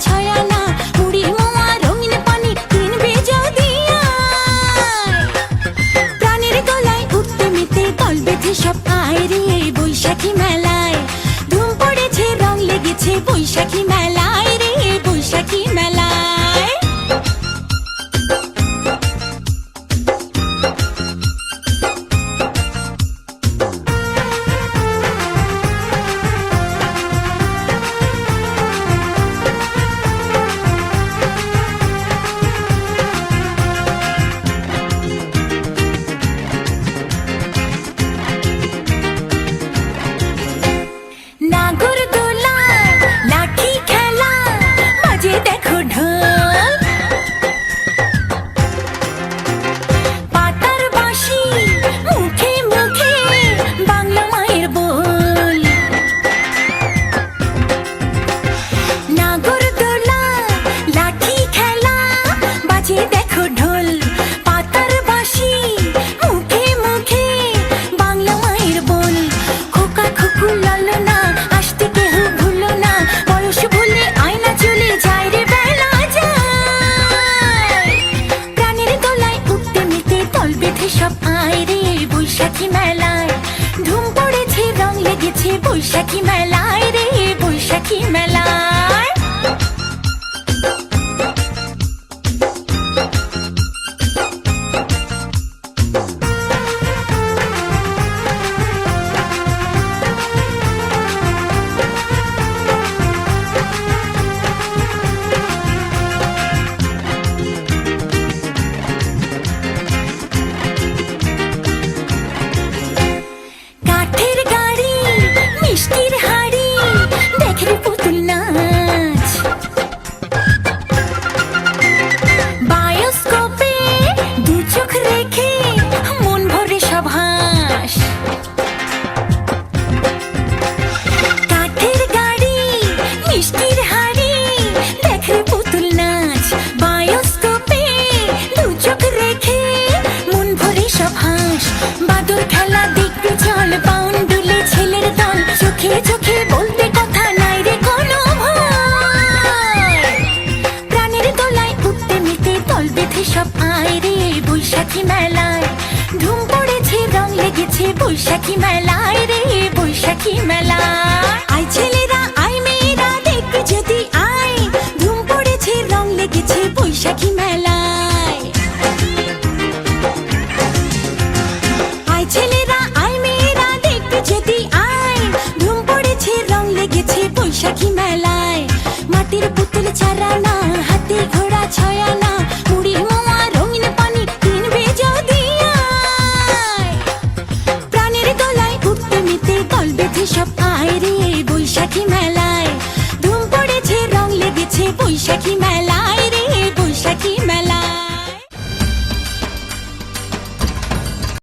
ছয়ানা মুড়ি মোয়া রঙিন পানি কিনবে যদি প্রাণের গলায় উঠতে মেতে দল বেঁধে সব আয় রে বৈশাখী মেলায় ধুম পড়েছে রং লেগেছে বৈশাখী মেলায় রে বৈশাখী মেলায়। নাগরদোলা লাঠি খেলা বাজে দেখো ঢোল পাতার বাঁশি মুখে মুখে বাংলা মায়ের বোল। নাগরদোলা লাঠি খেলা বাজে দেখো ঢোল পাতার বাঁশি মুখে মুখে বাংলা মায়ের বোল। খোকা খুকু লালনা আসতে কেহ ভুলো না বয়স ভুলে আয়না চলে যায় রে বেলা যায় প্রাণের গলায় উঠতে মেতে দল বেঁধে সব আয় রে বৈশাখী মেলায় ধুম পড়েছে রং লেগেছে বৈশাখী মেলায় রে বৈশাখী মেলায়। কাঠের গাড়ি মিষ্টির হাড়ি দেখে পুতুল নাচ বায়োস্কোপে দু চোখ রেখে মন ভরে সব হাস। কাঠের গাড়ি মিষ্টির হাড়ি দেখে পুতুল নাচ বায়োস্কোপে দু চোখ রেখে মন ভরে সব হাস। বাদর খেলা দেখতে চল পাউন দুলে ছেলের দল চোখে চোখে বলতে কথা নাই রে কোনো ভয় প্রাণের গলায় উঠতে মেতে দল বেঁধে সব আয় রে বৈশাখী মেলায় ধুম পড়েছে রং লেগেছে বৈশাখী মেলায় রে বৈশাখী মেলায়। আয় ছেলেরা আয় মেয়েরা দেখতে যদি আয় ধুম পড়েছে রং লেগেছে বৈশাখী মেলায়। আয় ছেলেরা আয় মেয়েরা দেখতে যদি আয় ধুম পড়েছে রং লেগেছে বৈশাখী মেলায়। মাটির পুতুল চারানা হাতি ঘোড়া ছয়ানা মুড়ি মোয়া রঙিন পানি কিনবে যদি আয় প্রাণের গলায় উঠতে মেতে দল বেঁধে সব